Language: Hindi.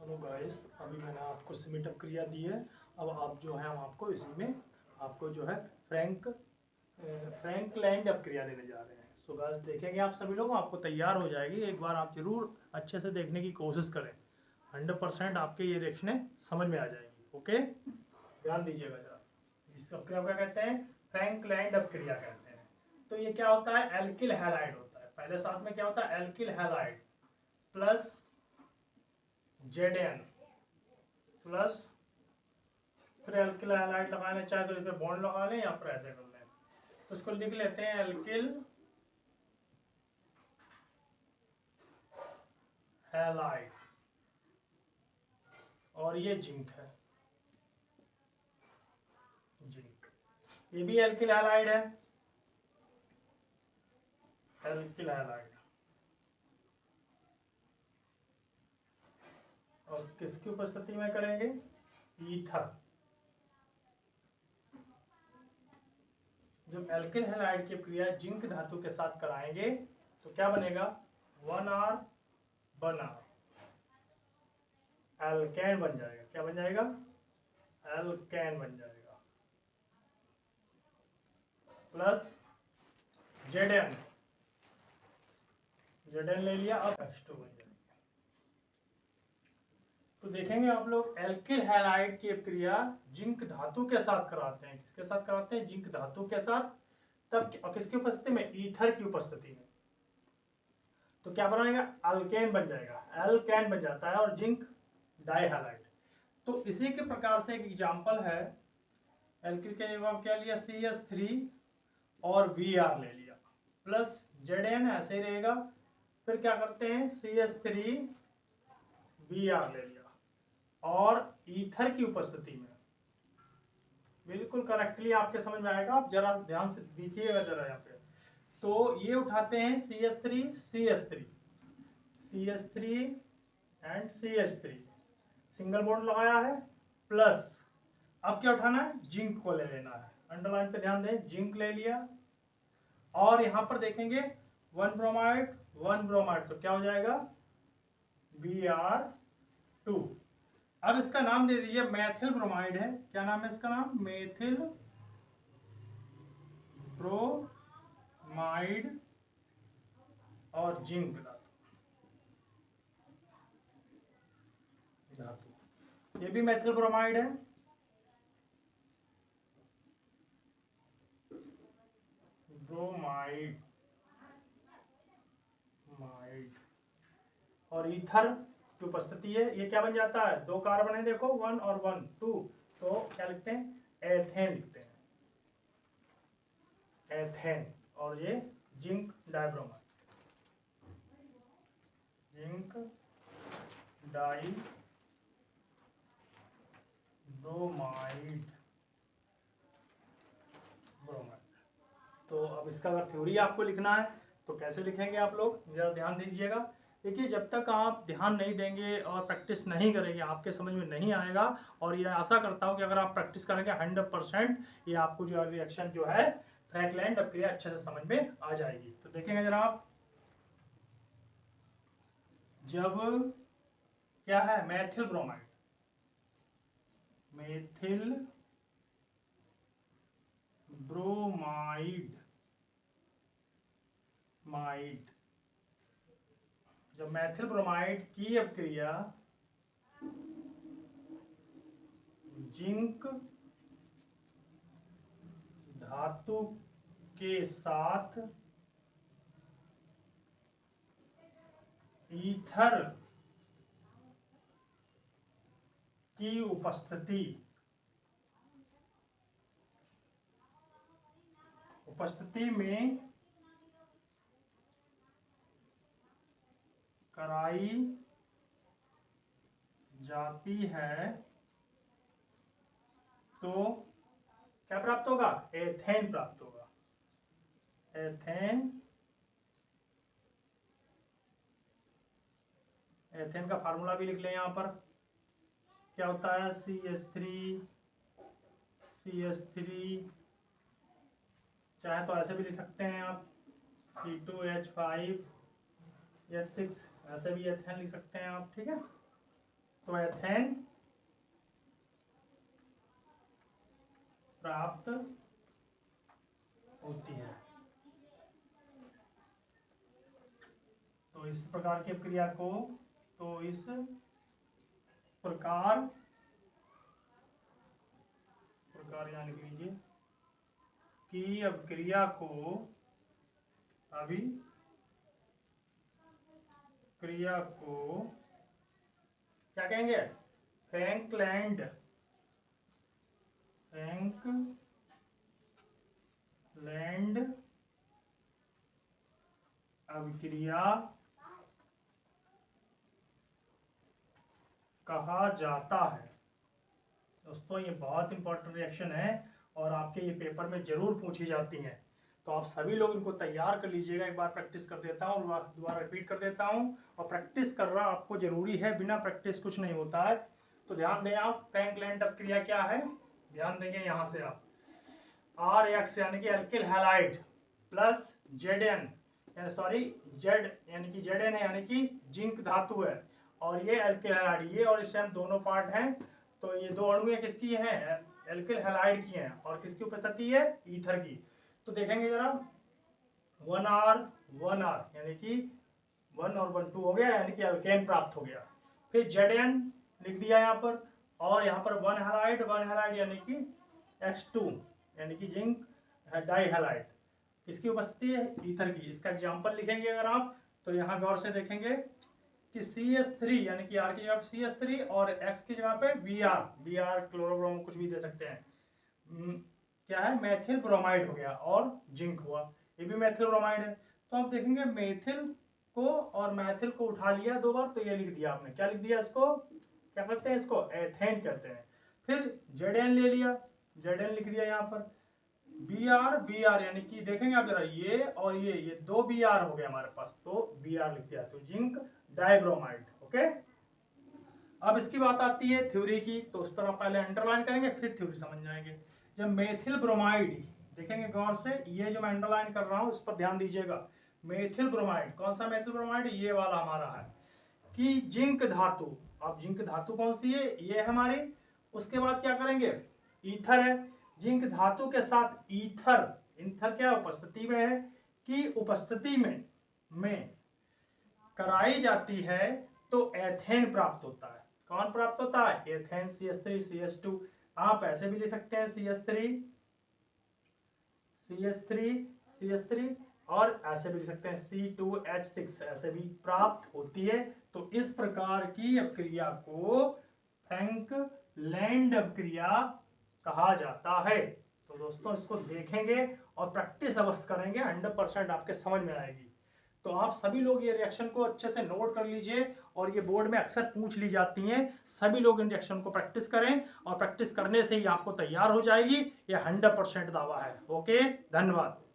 हेलो गाइस, अभी मैंने आपको सिमेटअप क्रिया दी है। अब आप जो है हम आपको इसी में आपको जो है फ्रैंकलैंड अप क्रिया देने जा रहे हैं। सो गाइस देखेंगे आप सभी लोग, आपको तैयार हो जाएगी। एक बार आप जरूर अच्छे से देखने की कोशिश करें। 100% आपके ये रिएक्शनें समझ में आ जाएगी। ओके, ध्यान दीजिएगा जरा। इस क्रिया को क्या कहते हैं? फ्रैंकलैंड अप क्रिया कहते हैं। तो ये क्या होता है? एल्किल हैलाइड होता है। पहले साथ में क्या होता है? Alkyl halide plus Zn plus फिर एल्किल हैलाइड लगाने चाहे तो इसमें बॉन्ड लगा लें या फिर ऐसे कर लें। तो इसको लिख लेते हैं एल्किल हैलाइड, और ये जिंक है, जिंक। ये भी एल्किल हैलाइड है, एल्किल हैलाइड। और किसकी उपस्थिति में करेंगे? ईथर। जब एल्किल हैलाइड की क्रिया जिंक धातु के साथ कराएंगे तो क्या बनेगा? 1R बना एल्केन बन जाएगा। क्या बन जाएगा? एल्केन बन जाएगा। प्लस Zn, Zn ले लिया, अब H2 बन जाएगा। तो देखेंगे आप लोग, एल्किल हैलाइड की क्रिया जिंक धातु के साथ कराते हैं। किसके साथ कराते हैं? जिंक धातु के साथ। तब किसकी उपस्थिति में? ईथर की उपस्थिति में। तो क्या बनाएगा? अल्केन बन जाएगा, एल्केन बन जाता है, और जिंक डाइहैलाइड। तो इसी के प्रकार से एक एग्जांपल है। एल्किल के जवाब क्या लिया? CH3 और Br ले लिया, प्लस Zn ऐसे ही रहेगा। फिर क्या करते हैं? CH3 Br ले लिया, और ईथर की उपस्थिति में। बिल्कुल करेक्टली आपके समझ में आएगा। आप जरा ध्यान से देखिएगा जरा यहाँ पे। तो ये उठाते हैं CH3 CH3 CH3 and CH3, single bond लगाया है, प्लस अब क्या उठाना है? जिंक को ले लेना है। अंडरलाइन पे ध्यान दें, जिंक ले लिया, और यहां पर देखेंगे 1 ब्रोमाइड 1 ब्रोमाइड, तो क्या हो जाएगा? Br2। अब इसका नाम दे दीजिए, मैथिल ब्रोमाइड है। क्या नाम है इसका? नाम मैथिल ब्रोमाइड और जिंक धातु। ये भी मैथिल ब्रोमाइड है, ब्रोमाइड माइड, और ईथर की उपस्थिति है। ये क्या बन जाता है? 2 कार्बन है, देखो 1 और 1 2, तो क्या लिखते हैं? एथेन लिखते हैं, एथेन। और ये zinc dibromide, zinc dibromide. Bromide. तो अब इसका अगर थ्योरी आपको लिखना है तो कैसे लिखेंगे आप लोग? जरा ध्यान दीजिएगा। देखिए, जब तक आप ध्यान नहीं देंगे और प्रैक्टिस नहीं करेंगे, आपके समझ में नहीं आएगा। और ये आशा करता हूँ कि अगर आप प्रैक्टिस करेंगे 100% ये आपको जो रिएक्शन जो है फ्रैंकलैंड अप क्रिया अच्छे से समझ में आ जाएगी। तो देखेंगे जरा आप, जब क्या है? Maithil bromide, Maithil bromide might, जब मैथिल ब्रोमाइड की अपक्रिया जिंक धातु के साथ ईथर की उपस्थिति में कराई जाती है तो क्या प्राप्त होगा? एथेन प्राप्त होगा, एथेन। एथेन का फार्मूला भी लिख लें यहाँ पर। क्या होता है? CH3 चाहे तो ऐसे भी लिख सकते हैं आप, C2H5H6, ऐसे भी एथेन लिख सकते हैं आप। ठीक है, तो एथेन प्राप्त होती है। तो इस प्रकार की क्रिया को, तो इस प्रकार यहाँ लिख लीजिए कि अभिक्रिया को क्या कहेंगे? फ्रैंकलैंड अभिक्रिया कहा जाता है। दोस्तों ये बहुत इंपॉर्टेंट रिएक्शन है और आपके ये पेपर में जरूर पूछी जाती हैं, तो आप सभी लोग इनको तैयार कर लीजिएगा। एक बार प्रैक्टिस कर देता हूँ, दोबारा रिपीट कर देता हूँ, और प्रैक्टिस करना आपको जरूरी है, बिना प्रैक्टिस कुछ नहीं होता है। तो ध्यान दें आप, फ्रैंकलैंड अभिक्रिया क्या है, ध्यान देंगे यहाँ से आप। RX यानी कि एल्किल हैलाइड प्लस ZN यानी कि ZN है यानी कि जिंक धातु है, और ये एल्किल हैलाइड, ये और इससे हम दोनों पार्ट हैं। तो ये दो अणु किसकी हैं? एल्किल हैलाइड की हैं, और किसकी उपस्थिति है? ईथर की। तो देखेंगे जरा, 1R यानी कि 1 और 1 2 हो गया, यानी कि एल्केन प्राप्त हो गया। फिर ZN लिख दिया यहाँ पर, और यहाँ पर 1 हैलाइड यानी कि X2 यानी कि जिंक डाई हैलाइड, किसकी उपस्थिति है? ईथर की। इसका एग्जाम्पल लिखेंगे अगर आप, तो यहाँ गौर से देखेंगे कि CH3 यानी कि R की जगह पे CH3 और X की जगह पे Br क्लोरोब्रोमो कुछ भी दे सकते हैं। क्या है? मेथिल ब्रोमाइड हो गया और जिंक हुआ, ये भी मेथिल ब्रोमाइड है। तो आप देखेंगे मेथिल को और मैथिल को उठा लिया 2 बार, तो ये लिख दिया आपने। क्या लिख दिया? इसको क्या कहते हैं? इसको एथेन कहते हैं। फिर ZN ले लिया, ZN लिख दिया यहाँ पर। Br यानी कि देखेंगे आप जरा, ये और ये 2 Br हो गया हमारे पास, तो Br लिख दिया, तो जिंक डाइब्रोमाइड। ओके, अब इसकी बात आती है थ्योरी की, तो उस पर आप पहले अंडरलाइन करेंगे, फिर थ्योरी समझ जाएंगे। जब मेथिल ब्रोमाइड, देखेंगे गौर से, ये जो मैं अंडरलाइन कर रहा हूँ इस पर ध्यान दीजिएगा। मेथिल ब्रोमाइड, कौन सा मेथिल ब्रोमाइड? ये वाला हमारा है कि जिंक धातु। अब जिंक धातु कौन सी है? ये है हमारी। उसके बाद क्या करेंगे? ईथर है, जिंक धातु के साथ ईथर क्या उपस्थिति में है कि उपस्थिति में कराई जाती है, तो एथेन प्राप्त होता है। कौन प्राप्त होता है? Ethane, CH3 CH2। आप ऐसे भी लिख सकते हैं CH3 और ऐसे भी लिख सकते हैं C2H6, ऐसे भी प्राप्त होती है। तो इस प्रकार की अभिक्रिया को फ्रैंकलैंड अभिक्रिया कहा जाता है। तो दोस्तों इसको देखेंगे और प्रैक्टिस अवश्य करेंगे, 100% आपके समझ में आएगी। तो आप सभी लोग ये रिएक्शन को अच्छे से नोट कर लीजिए, और ये बोर्ड में अक्सर पूछ ली जाती हैं। सभी लोग इन रिएक्शन को प्रैक्टिस करें, और प्रैक्टिस करने से ही आपको तैयार हो जाएगी, ये 100% दावा है। ओके, धन्यवाद।